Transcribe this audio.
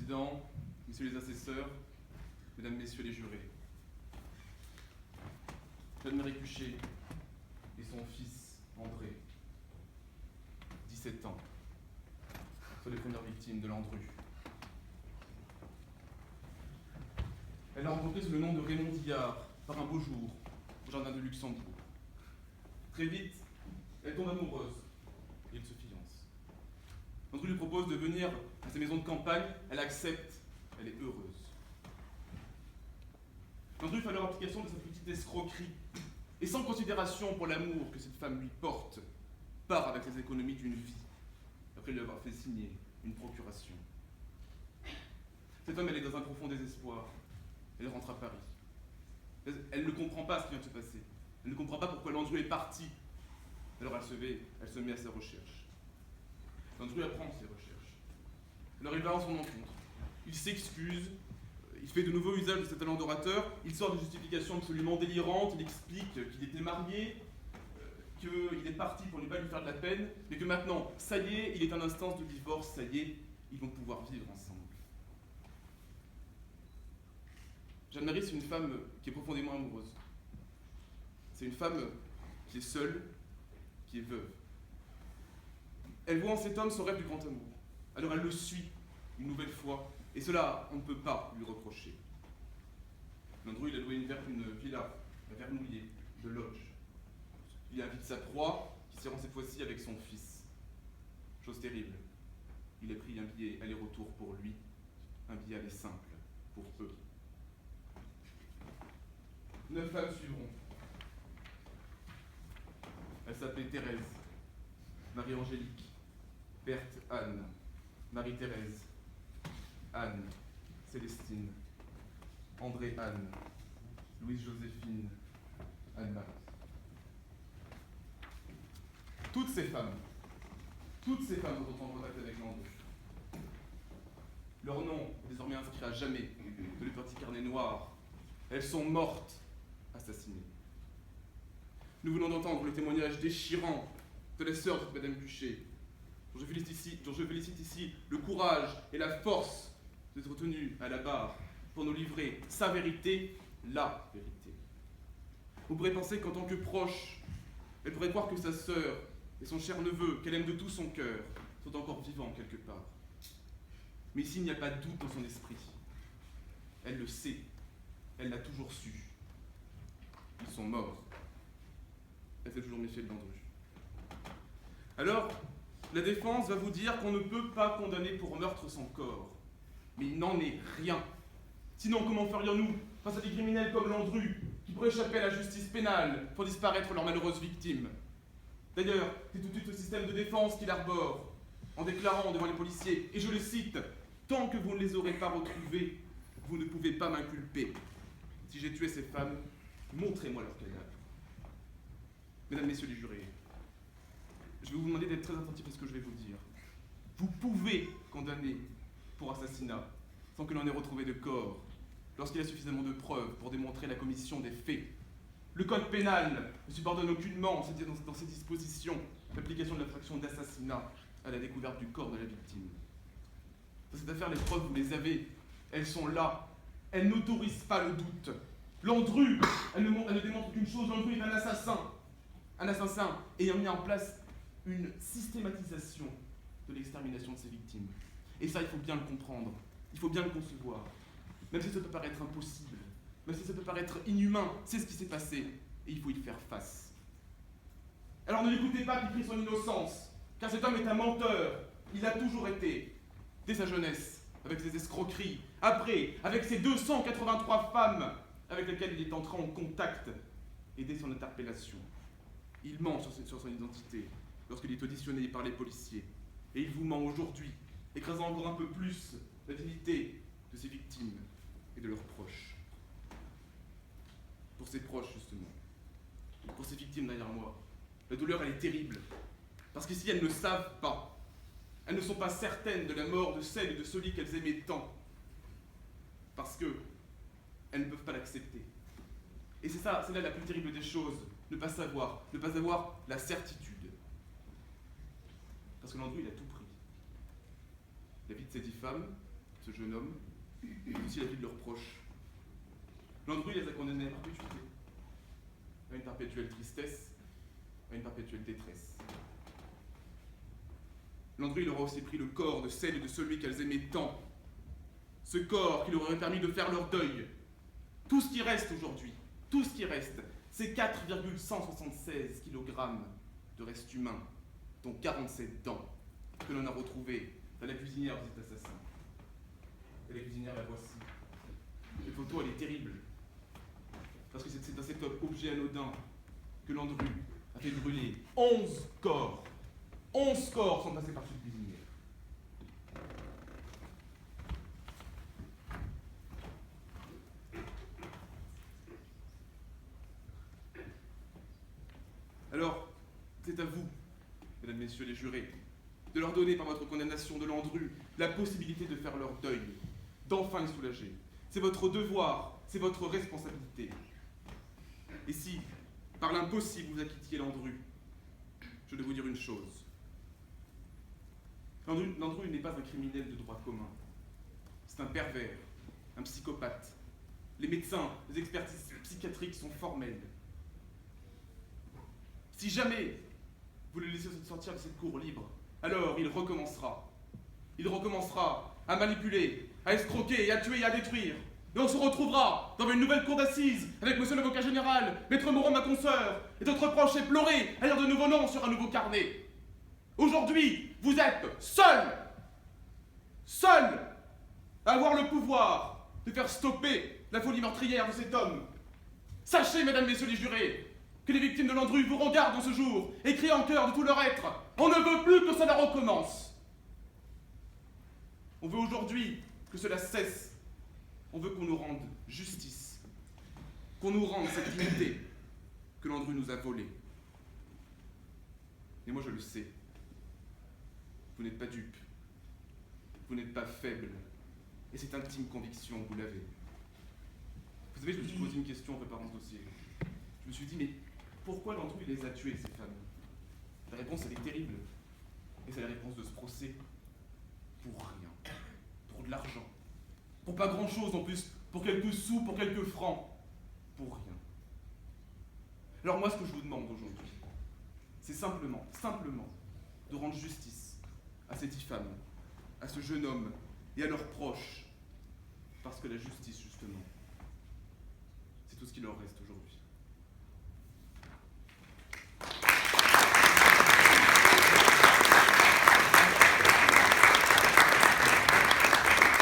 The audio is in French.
Président, Messieurs les assesseurs, Mesdames, Messieurs les jurés. Jeanne-Marie Cuchet et son fils André, 17 ans, sont les premières victimes de Landru. Elle l'a rencontré sous le nom de Raymond Dillard par un beau jour au jardin de Luxembourg. Très vite, elle tombe amoureuse et ils se fiancent. Landru lui propose de venir à sa maison de campagne, elle accepte, elle est heureuse. Landru fait alors application de sa petite escroquerie et sans considération pour l'amour que cette femme lui porte, part avec les économies d'une vie, après lui avoir fait signer une procuration. Cette femme, elle est dans un profond désespoir. Elle rentre à Paris. Elle ne comprend pas ce qui vient de se passer. Elle ne comprend pas pourquoi Landru est parti. Alors elle se met à ses recherches. Landru apprend ses recherches. Alors il va en son encontre. Il s'excuse. Il fait de nouveau usage de ses talents d'orateur. Il sort des justifications absolument délirantes. Il explique qu'il était marié, qu'il est parti pour ne pas lui faire de la peine, mais que maintenant, ça y est, il est en instance de divorce, ça y est, ils vont pouvoir vivre ensemble. Jeanne-Marie, c'est une femme qui est profondément amoureuse. C'est une femme qui est seule, qui est veuve. Elle voit en cet homme son rêve du grand amour. Alors elle le suit une nouvelle fois, et cela, on ne peut pas lui reprocher. Landru, il a loué une villa à Vernouillet, de Lodge. Il invite sa proie, qui se rend cette fois-ci avec son fils. Chose terrible, il a pris un billet aller-retour pour lui, un billet aller simple pour eux. 9 femmes suivront. Elles s'appelaient Thérèse, Marie-Angélique, Berthe Anne, Marie-Thérèse, Anne, Célestine, André Anne, Louise-Joséphine, Anne-Marie. Toutes ces femmes sont en contact avec Landru. Leur nom est désormais inscrit à jamais dans le petit carnet noir. Elles sont mortes, assassinées. Nous venons d'entendre le témoignage déchirant de la sœur de Madame Cuchet, dont je félicite ici le courage et la force d'être tenue à la barre pour nous livrer sa vérité, la vérité. On pourrait penser qu'en tant que proche, elle pourrait croire que sa sœur et son cher neveu, qu'elle aime de tout son cœur, sont encore vivants quelque part. Mais ici, il n'y a pas de doute dans son esprit. Elle le sait. Elle l'a toujours su. Ils sont morts. Elle s'est toujours méfiée de Landru. Alors, la défense va vous dire qu'on ne peut pas condamner pour meurtre sans corps. Mais il n'en est rien. Sinon, comment ferions-nous face à des criminels comme Landru, qui pourraient échapper à la justice pénale pour disparaître leurs malheureuses victimes? D'ailleurs, c'est tout de suite le système de défense qu'il arbore, en déclarant devant les policiers, et je le cite, « Tant que vous ne les aurez pas retrouvés, vous ne pouvez pas m'inculper. Si j'ai tué ces femmes, montrez-moi leurs cadavres. » Mesdames, Messieurs les jurés, je vais vous demander d'être très attentifs à ce que je vais vous dire. Vous pouvez condamner pour assassinat sans que l'on ait retrouvé de corps, lorsqu'il y a suffisamment de preuves pour démontrer la commission des faits. Le code pénal ne subordonne aucunement, dans ses dispositions, l'application de l'infraction d'assassinat à la découverte du corps de la victime. Dans cette affaire, les preuves, vous les avez. Elles sont là. Elles n'autorisent pas le doute. Landru, elle ne démontre qu'une chose, Landru est un assassin. Un assassin ayant mis en place une systématisation de l'extermination de ses victimes. Et ça, il faut bien le comprendre. Il faut bien le concevoir. Même si ça peut paraître impossible, même si ça peut paraître inhumain, c'est ce qui s'est passé, et il faut y faire face. Alors ne l'écoutez pas qui crie son innocence, car cet homme est un menteur. Il l'a toujours été, dès sa jeunesse, avec ses escroqueries, après, avec ses 283 femmes avec lesquelles il est entré en contact, et dès son interpellation. Il ment sur son identité, lorsqu'il est auditionné par les policiers, et il vous ment aujourd'hui, écrasant encore un peu plus la dignité de ses victimes et de leurs proches. Pour ses proches, justement, pour ces victimes derrière moi, la douleur, elle est terrible, parce qu'ici, elles ne savent pas. Elles ne sont pas certaines de la mort de celle et de celui qu'elles aimaient tant, parce qu'elles ne peuvent pas l'accepter. Et c'est là la plus terrible des choses, ne pas savoir la certitude. Parce que Landru, il a tout pris. La vie de ces 10 femmes, ce jeune homme, mais aussi la vie de leurs proches. Landru les a condamnés à perpétuité, à une perpétuelle tristesse, à une perpétuelle détresse. Landru leur a aussi pris le corps de celle et de celui qu'elles aimaient tant. Ce corps qui leur aurait permis de faire leur deuil. Tout ce qui reste aujourd'hui, tout ce qui reste, c'est 4,176 kg de restes humains, dont 47 dents, que l'on a retrouvées dans la cuisinière de cet assassin. Et la cuisinière, la voici. Cette photo, elle est terrible. Parce que c'est dans cet objet anodin que Landru a fait brûler 11 corps. 11 corps sont passés par cette cuisinière. Alors, c'est à vous, mesdames, messieurs les jurés, de leur donner par votre condamnation de Landru la possibilité de faire leur deuil, d'enfin les soulager. C'est votre devoir, c'est votre responsabilité. Et si, par l'impossible, vous acquittiez Landru, je dois vous dire une chose. Landru n'est pas un criminel de droit commun. C'est un pervers, un psychopathe. Les médecins, les expertises psychiatriques sont formelles. Si jamais vous le laissez sortir de cette cour libre, alors il recommencera. Il recommencera à manipuler, à escroquer, et à tuer et à détruire. Et on se retrouvera dans une nouvelle cour d'assises avec monsieur l'avocat général, maître Moreau, ma consoeur, et d'autres proches éplorés à lire de nouveaux noms sur un nouveau carnet. Aujourd'hui, vous êtes seuls à avoir le pouvoir de faire stopper la folie meurtrière de cet homme. Sachez, mesdames, messieurs les jurés, que les victimes de Landru vous regardent en ce jour et crient en chœur de tout leur être. On ne veut plus que cela recommence. On veut aujourd'hui que cela cesse. On veut qu'on nous rende justice. Qu'on nous rende cette dignité que Landru nous a volée. Et moi je le sais. Vous n'êtes pas dupe. Vous n'êtes pas faible. Et cette intime conviction, vous l'avez. Vous savez, je me suis posé une question en préparant ce dossier. Je me suis dit, mais pourquoi Landru les a tuées, ces femmes? La réponse, elle est terrible. Et c'est la réponse de ce procès. Pour rien. Pour de l'argent. Pour pas grand-chose en plus. Pour quelques sous, pour quelques francs. Pour rien. Alors moi, ce que je vous demande aujourd'hui, c'est simplement, de rendre justice à ces 10 femmes, à ce jeune homme et à leurs proches. Parce que la justice, justement, c'est tout ce qui leur reste aujourd'hui.